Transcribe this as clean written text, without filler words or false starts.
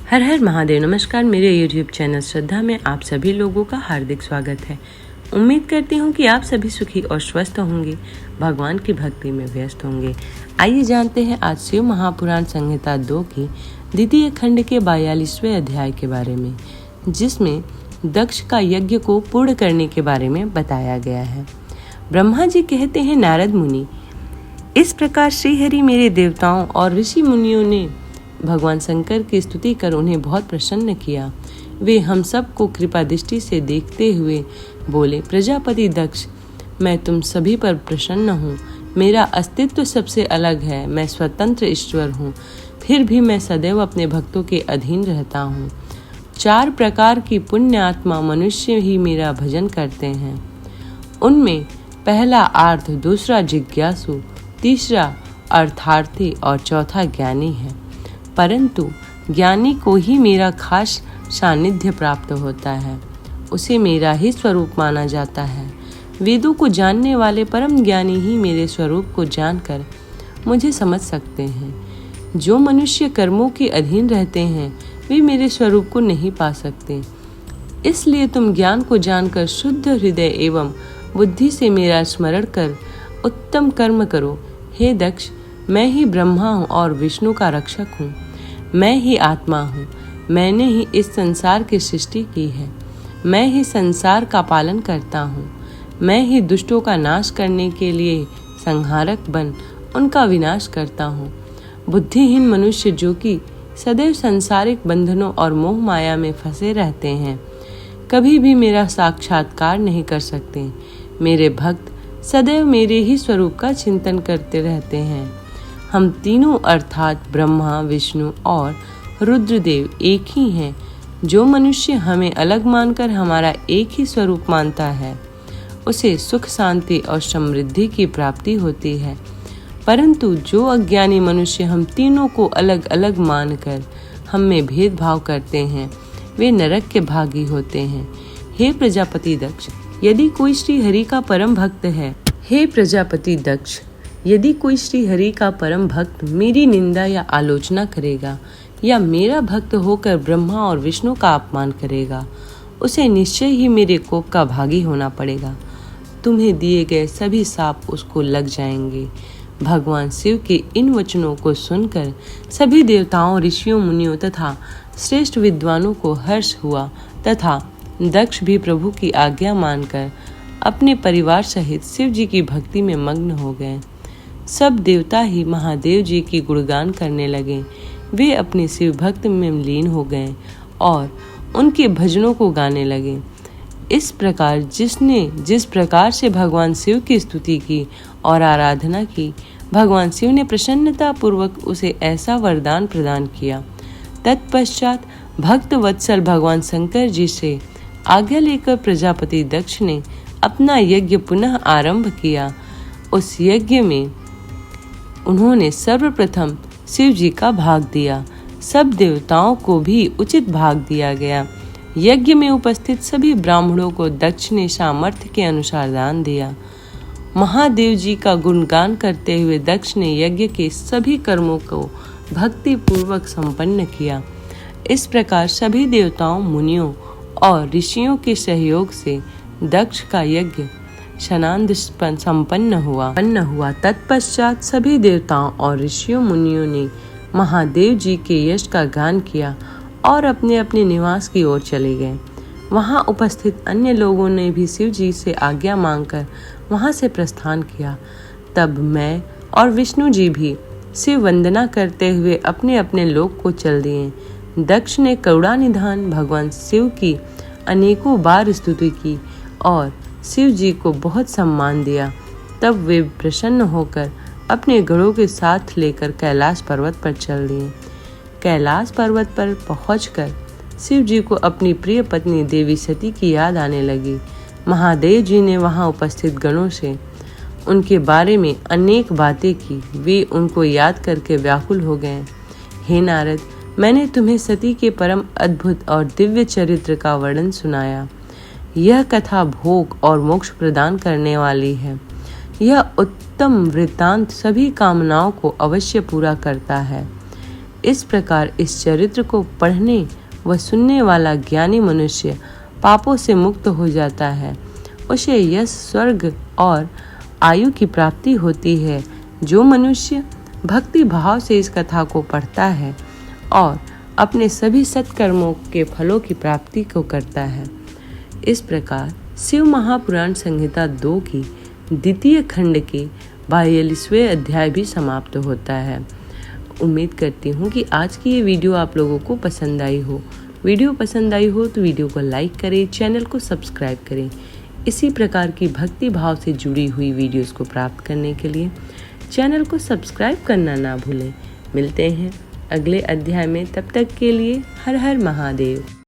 हर हर महादेव। नमस्कार, मेरे YouTube channel श्रद्धा में आप सभी लोगों का हार्दिक स्वागत है। उम्मीद करती हूँ कि आप सभी सुखी और स्वस्थ होंगे, भगवान की भक्ति में व्यस्त होंगे। आइए जानते हैं आज शिव महापुराण संहिता 2 की द्वितीय खंड के 42वें अध्याय के बारे में, जिसमें दक्ष का यज्ञ को पूर्ण करने के बारे में बताया गया है। ब्रह्मा जी कहते हैं, नारद मुनि, इस प्रकार श्रीहरि मेरे देवताओं और ऋषि मुनियों ने भगवान शंकर की स्तुति कर उन्हें बहुत प्रसन्न किया। वे हम सब को कृपा दृष्टि से देखते हुए बोले, प्रजापति दक्ष, मैं तुम सभी पर प्रसन्न हूँ। मेरा अस्तित्व सबसे अलग है, मैं स्वतंत्र ईश्वर हूँ, फिर भी मैं सदैव अपने भक्तों के अधीन रहता हूँ। 4 प्रकार की पुण्य आत्मा मनुष्य ही मेरा भजन करते हैं। उनमें पहला आर्थ, दूसरा जिज्ञासु, तीसरा अर्थार्थी और चौथा ज्ञानी है। परंतु ज्ञानी को ही मेरा खास सानिध्य प्राप्त होता है, उसे मेरा ही स्वरूप माना जाता है। वेदों को जानने वाले परम ज्ञानी ही मेरे स्वरूप को जानकर मुझे समझ सकते हैं। जो मनुष्य कर्मों के अधीन रहते हैं वे मेरे स्वरूप को नहीं पा सकते। इसलिए तुम ज्ञान को जानकर शुद्ध हृदय एवं बुद्धि से मेरा स्मरण कर उत्तम कर्म करो। हे दक्ष, मैं ही ब्रह्मा हूँ और विष्णु का रक्षक हूँ। मैं ही आत्मा हूँ, मैंने ही इस संसार की सृष्टि की है। मैं ही संसार का पालन करता हूँ। मैं ही दुष्टों का नाश करने के लिए संहारक बन उनका विनाश करता हूँ। बुद्धिहीन मनुष्य जो कि सदैव सांसारिक बंधनों और मोह माया में फंसे रहते हैं, कभी भी मेरा साक्षात्कार नहीं कर सकते। मेरे भक्त सदैव मेरे ही स्वरूप का चिंतन करते रहते हैं। हम तीनों अर्थात ब्रह्मा, विष्णु और रुद्रदेव एक ही हैं। जो मनुष्य हमें अलग मानकर हमारा एक ही स्वरूप मानता है, उसे सुख, शांति और समृद्धि की प्राप्ति होती है। परंतु जो अज्ञानी मनुष्य हम तीनों को अलग अलग मानकर हम में भेदभाव करते हैं, वे नरक के भागी होते हैं। हे प्रजापति दक्ष, यदि कोई श्री हरि का परम भक्त है, हे प्रजापति दक्ष, यदि कोई श्री हरि का परम भक्त मेरी निंदा या आलोचना करेगा या मेरा भक्त होकर ब्रह्मा और विष्णु का अपमान करेगा, उसे निश्चय ही मेरे कोप का भागी होना पड़ेगा। तुम्हें दिए गए सभी शाप उसको लग जाएंगे। भगवान शिव के इन वचनों को सुनकर सभी देवताओं, ऋषियों, मुनियों तथा श्रेष्ठ विद्वानों को हर्ष हुआ तथा दक्ष भी प्रभु की आज्ञा मानकर अपने परिवार सहित शिव जी की भक्ति में मग्न हो गए। सब देवता ही महादेव जी की गुणगान करने लगे। वे अपने शिव भक्त में लीन हो गए और उनके भजनों को गाने लगे। इस प्रकार जिसने जिस प्रकार से भगवान शिव की स्तुति की और आराधना की, भगवान शिव ने प्रसन्नता पूर्वक उसे ऐसा वरदान प्रदान किया। तत्पश्चात भक्त वत्सल भगवान शंकर जी से आज्ञा लेकर प्रजापति दक्ष ने अपना यज्ञ पुनः आरंभ किया। उस यज्ञ में उन्होंने सर्वप्रथम शिव जी का भाग दिया। सब देवताओं को भी उचित भाग दिया गया। यज्ञ में उपस्थित सभी ब्राह्मणों को दक्ष ने सामर्थ्य के अनुसार दान दिया। महादेव जी का गुणगान करते हुए दक्ष ने यज्ञ के सभी कर्मों को भक्ति पूर्वक संपन्न किया। इस प्रकार सभी देवताओं, मुनियों और ऋषियों के सहयोग से दक्ष का यज्ञ शनांद संपन्न हुआ। तत्पश्चात सभी देवताओं और ऋषियों, मुनियों ने महादेव जी के यश का गान किया और अपने अपने निवास की ओर चले गए। वहां उपस्थित अन्य लोगों ने भी शिव जी से आज्ञा मांगकर वहां से प्रस्थान किया। तब मैं और विष्णु जी भी शिव वंदना करते हुए अपने अपने लोक को चल दिए। दक्ष ने करुणानिधान भगवान शिव की अनेकों बार स्तुति की और शिव जी को बहुत सम्मान दिया। तब वे प्रसन्न होकर अपने गढ़ों के साथ लेकर कैलाश पर्वत पर चल दिए। कैलाश पर्वत पर पहुंचकर शिव जी को अपनी प्रिय पत्नी देवी सती की याद आने लगी। महादेव जी ने वहां उपस्थित गणों से उनके बारे में अनेक बातें की। वे उनको याद करके व्याकुल हो गए। हे नारद, मैंने तुम्हें सती के परम अद्भुत और दिव्य चरित्र का वर्णन सुनाया। यह कथा भोग और मोक्ष प्रदान करने वाली है। यह उत्तम वृत्तांत सभी कामनाओं को अवश्य पूरा करता है। इस प्रकार इस चरित्र को पढ़ने व सुनने वाला ज्ञानी मनुष्य पापों से मुक्त हो जाता है। उसे यश, स्वर्ग और आयु की प्राप्ति होती है। जो मनुष्य भक्ति भाव से इस कथा को पढ़ता है और अपने सभी सत्कर्मों के फलों की प्राप्ति को करता है। इस प्रकार शिव महापुराण संहिता 2 की द्वितीय खंड के 42वें अध्याय भी समाप्त होता है। उम्मीद करती हूँ कि आज की ये वीडियो आप लोगों को पसंद आई हो। वीडियो पसंद आई हो तो वीडियो को लाइक करें, चैनल को सब्सक्राइब करें। इसी प्रकार की भक्ति भाव से जुड़ी हुई वीडियोस को प्राप्त करने के लिए चैनल को सब्सक्राइब करना ना भूलें। मिलते हैं अगले अध्याय में, तब तक के लिए हर हर महादेव।